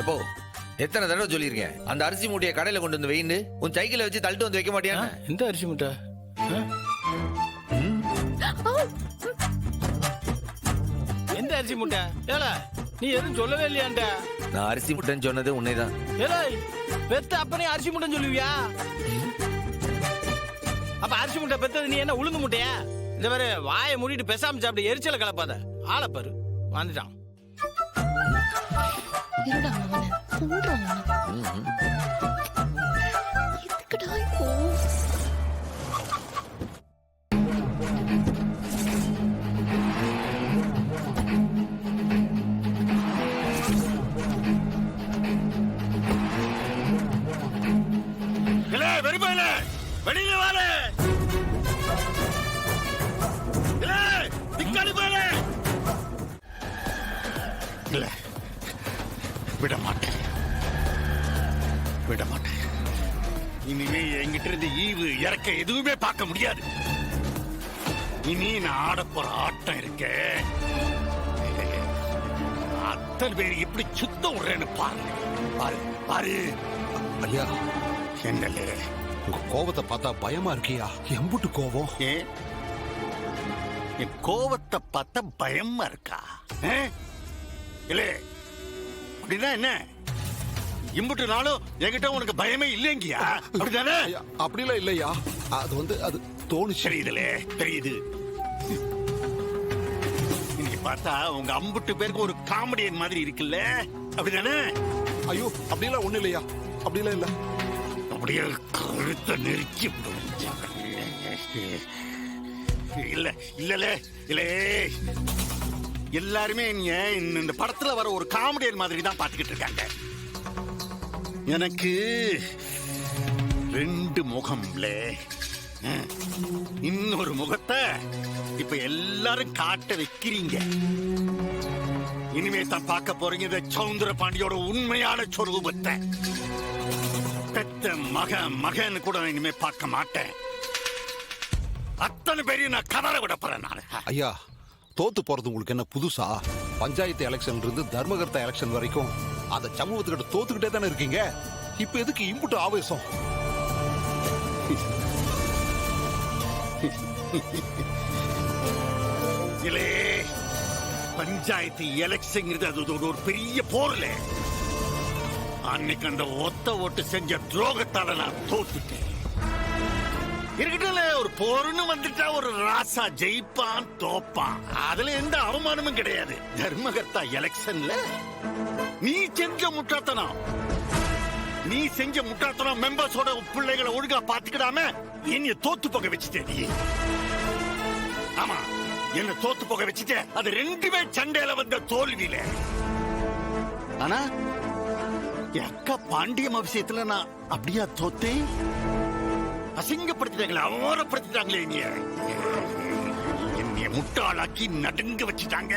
எப்போ எத்தனை தடவை சொல்லியிருக்கேன் அந்த அரிசி மூட்டையை கடையில கொண்டு வந்து வைன்னு உன் சைக்கிளை வச்சு தள்ளிட்டு வந்து வைக்க மாட்டியா? இந்த அரிசி மூட்டை எந்த அரிசி மூட்டை? ஏல நீ எதுவும் சொல்லவே இல்லையாண்ட? நான் அரிசி மூட்டைன்னு சொன்னது உன்னைதான். ஏலே பெத்த அப்பனே அரிசி மூட்டைன்னு சொல்லுவியா? அப்ப அரிசி மூட்டை பெத்தது நீ என்ன உளுந்து மூட்டையா? இந்த மாதிரி வாயை மூடிட்டு பேசாம சாப்பிட்டு எரிச்சலை கலப்பாத. ஆளை பாரு வந்துட்டான். வெளியில வாழ விட மாட்டேன் விட மாட்டேன். இனிமே என்கிட்ட இருந்து ஈவு இறக்க எதுவுமே பார்க்க முடியாது. இனி நான் ஆட போற ஆட்டம் இருக்க அத்தனை பேர் எப்படி சுத்தம் விடுறேன்னு பாரு பாரு பாரு. ஐயா என்னலே உங்க கோபத்தை பார்த்தா பயமா இருக்கியா? எம்புட்டு கோபம்? ஏன் என் கோபத்தை பார்த்தா பயமா இருக்கா? இல்லே அப்படின்னா என்ன? இம்புட்டு நாளும் என்கிட்ட உனக்கு பயமே இல்லைங்கியா? அப்படிதானே? அப்படிலாம் இல்லையா, அது தோணுச்சு. தெரியுதுலே தெரியுது. இன்னைக்கு பார்த்தா உங்க அம்புட்டு பேருக்கு ஒரு காமெடியன் மாதிரி இருக்குல்ல, அப்படிதானே? ஐயோ அப்படிலாம் ஒண்ணு இல்லையா, அப்படிலாம் இல்ல. அப்படியே கழுத்தை நெருக்கி இல்ல இல்லலே இல்லே. எல்லாருமே இந்த படத்துல வர ஒரு காமெடியன் மாதிரி தான் பாத்துக்கிட்டு இருக்காங்க. எனக்கு 2 முகம்ல இன்னொரு முகத்தை இப்ப எல்லாரும் காட்ட வைக்கிறீங்க. இனிமே தான் பார்க்க போறீங்க இந்த சௌந்தர பாண்டியோட உண்மையான சொரூபத்தை. பெத்த மகன் கூட இனிமே பார்க்க மாட்டேன். அத்தனை பேரையும் நான் கதற விட போறேன் நான். ஐயா தோத்து போறது உங்களுக்கு என்ன புதுசா? பஞ்சாயத்து எலெக்ஷன் இருந்து தர்மகர்த்தா எலெக்ஷன் வரைக்கும் அந்த சமூகத்துக்கிட்ட தோத்துக்கிட்டே தானே இருக்கீங்க. இப்ப எதுக்கு இம்புட்டு ஆவேசம்? இல்லே பஞ்சாயத்து எலெக்ஷன் அது ஒரு பெரிய போர்ல. அன்னைக்கு அந்த ஒத்த ஓட்டு செஞ்ச துரோகத்தால நான் தோத்துட்டேன். இருக்கட்டும்ல, ஒரு போர்னு வந்துட்டா ஒரு ராசா ஜெயிப்பான் தோப்பான், அதுல எந்த அவமானமும் கிடையாது. தர்மகர்த்தா எலெக்ஷன்ல நீ செஞ்ச முட்டாத்தனம் மெம்பர்ஸோட பிள்ளைகளை ஒழுங்கா பாத்துக்கிடாம என்னைய தோத்து போக வச்சுட்டே. ஆமா என்ன தோத்து போக வச்சுட்டே. அது 2மே சண்டையில வந்த தோல்வியில. ஆனா என் அக்கா பாண்டியம் விஷயத்துல நான் அப்படியா தோத்தேன்? அசிங்கப்படுத்திட்டாங்களே, அவமானப்படுத்திட்டாங்களே, என்னைய முட்டாளாக்கி நடுங்க வச்சுட்டாங்க.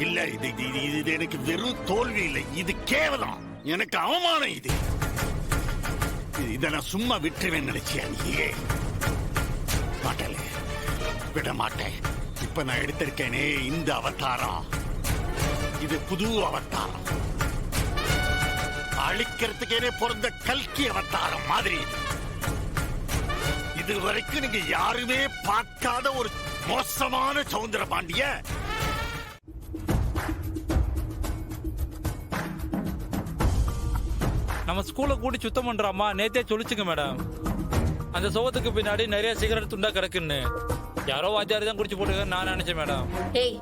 இல்ல இது எனக்கு வெறும் தோல்வி இல்லை, இது கேவலம், எனக்கு அவமானம். இத நான் சும்மா விட்டுருவேன் நினைச்சியா நீயே? மாட்டல, விட மாட்டேன். இப்ப நான் எடுத்திருக்கேனே இந்த அவதாரம், இது புது அவதாரம். அழிக்கிறதுக்கே பிறந்த கல்கி அவதாரம் மாதிரி. இது வரைக்கும் நீங்க யாருமே பார்க்காத ஒரு மோசமான சௌந்தர பாண்டிய. நம்ம ஸ்கூலை கூட்டி சுத்தம் பண்றாமா நேத்தே சொல்லிச்சுங்க மேடம். அந்த சோகத்துக்கு பின்னாடி நிறைய சிகரெட் துண்டா கிடக்குன்னு யாரோ வாத்தியாரி தான் குடிச்சு போட்டுக்க நான் நினைச்சேன் மேடம். ஏய்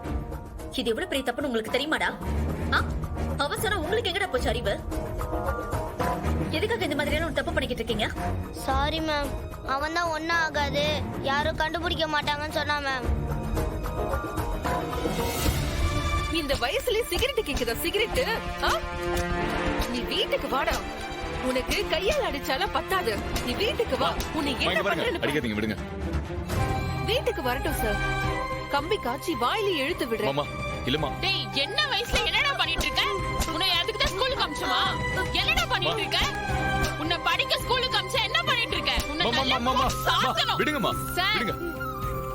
இது எவ்வளவு பெரிய தப்புன்னு உங்களுக்கு தெரியுமாடா? அவசரம் உங்களுக்கு எங்கடா போச்சு அறிவு? எதுக்காக இந்த மாதிரியான ஒரு தப்பு பண்ணிக்கிட்டு இருக்கீங்க? சாரி மேம், அவன் தான் ஒன்னும் ஆகாது, யாரும் கண்டுபிடிக்க மாட்டாங்கன்னு சொன்னா மேம். இந்த வயசுல சிகரெட் கேக்குதா? சிகரெட் நீ வீட்டுக்கு வாடா. உனக்கு கையால் அடிச்சாலும் பத்தாது. நீ வீட்டுக்கு வா. உன்னை என்ன பண்றேன்னு அடிக்காதீங்க, விடுங்க. வீட்டுக்கு வரட்டும் சார். கம்பி காய்ச்சி வாயில இழுத்து விடுறேன். மாமா இல்லம்மா. டேய் என்ன வயசுல என்னடா பண்ணிட்டு இருக்க? உன்னை அதுக்கு தான் ஸ்கூலுக்கு அனுப்பிச்சோமா? என்னடா பண்ணிட்டு இருக்க? உன்னை படிக்க ஸ்கூலுக்கு அனுப்பிச்சா என்ன பண்ணிட்டு இருக்க? உன்னை நல்லா சாத்தணும். விடுங்கம்மா, விடுங்க.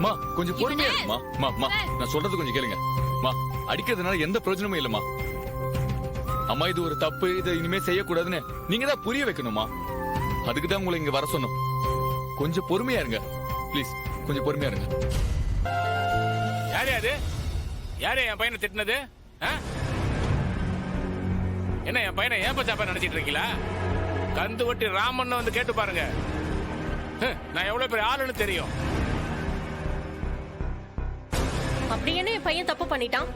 மா கொஞ்சம் பொறுமையா இருமா. மா நான் சொல்றது கொஞ்சம் கேளுங்க. மா அடிக்கிறதுனால எந்த பிரயோஜனமும் இல்லம்மா. அம்மா இது ஒரு தப்பு, இதை இனிமே செய்யக்கூடாதுன்னு நீங்க தான் புரிய வைக்கணுமா? அதுக்கு தான் உங்களை இங்க வர சொன்னோம். கொஞ்சம் பொறுமையா இருங்க ப்ளீஸ், கொஞ்சம் பொறுமையா இருங்க. யாரு அது? யாரு என் பையனை திட்டினது? என்ன என் பையனை ஏன் பச்சாப்பா நினைச்சிட்டு இருக்கீங்களா? கந்து வட்டி ராமன் வந்து கேட்டு பாருங்க. நான் எவ்வளவு பெரிய ஆளுன்னு தெரியும். அப்படி என்ன என் பையன் தப்பு பண்ணிட்டான்?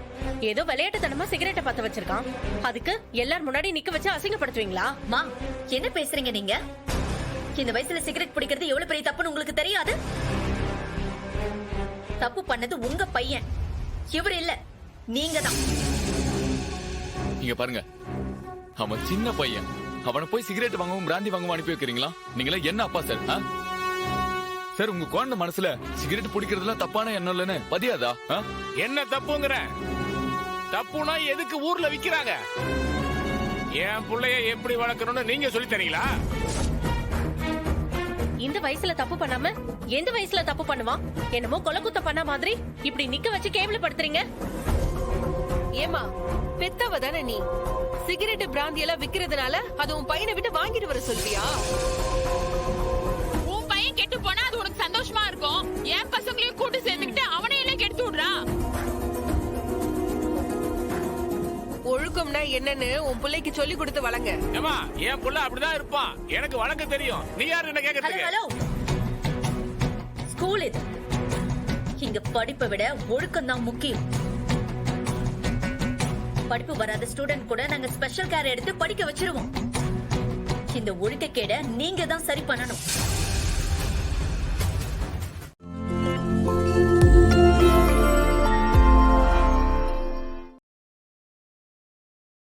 ஏதோ விளையாட்டுத்தனமா சிகரெட்டை பத்த வச்சிருக்கான். அதுக்கு எல்லார் முன்னாடி நிக்க வச்சு அசிங்கப்படுத்துவீங்களா? மா, என்ன பேசுறீங்க நீங்க? இந்த வயசுல சிகரெட் பிடிக்கிறது எவ்வளவு பெரிய தப்புன்னு உங்களுக்கு தெரியாது? தப்பு பண்ணது உங்க பையன், இவர் இல்ல, நீங்க தான். இங்க பாருங்க, அவன் சின்ன பையன். அவனை போய் சிகரெட் வாங்கவும் பிராந்தி வாங்கவும் அனுப்பி வைக்கிறீங்களா? நீங்களா என்ன அப்பா சார்? சார், உங்க குழந்தை மனசுல சிகரெட் பிடிக்கிறதுலாம் தப்பான எண்ணம் இல்லன்னு பதியாதா? என்ன தப்புங்கிற? தப்புனா எதுக்கு ஊர்ல விக்கிறாங்க? என் பிள்ளைய எப்படி வளர்க்கணும்னு நீங்க சொல்லி தரீங்களா? இந்த வயசுல தப்பு பண்ணாம எந்த வயசுல தப்பு பண்ணுவான்? என்னமோ கொலை குத்த பண்ண மாதிரி இப்படி நிக்க வச்சு கேவலப்படுத்துறீங்க. ஏமா, பெத்தவ தானே நீ? சிகரெட் பிராந்தி எல்லாம் விக்கிறதுனால அது உன் பையனை விட்டு வாங்கிட்டு வர சொல்வியா? உன் பையன் கெட்டு போனா அது உனக்கு சந்தோஷமா இருக்கும். என் பசங்களையும் கூட்டு சேர்த்துக்கிட்டு அவனையெல்லாம் கெடுத்து விடுறா. ஒழுக்கம்னா என்னன்னு உன் பிள்ளைக்கு சொல்லி கொடுத்து வளங்க. ஏமா, என் புள்ள அப்படிதான் இருப்பான். எனக்கு வழங்க தெரியும். நீ யாரு என்ன கேக்குறதுக்கு? ஹலோ, ஸ்கூல் இது. இங்க படிப்பை விட ஒழுக்கம் தான் முக்கியம். படிப்பு வராத ஸ்டூடெண்ட் கூட நாங்க ஸ்பெஷல் கேர் எடுத்து படிக்க வச்சிருவோம். இந்த ஒழுக்கக்கேட நீங்க தான் சரி பண்ணணும்.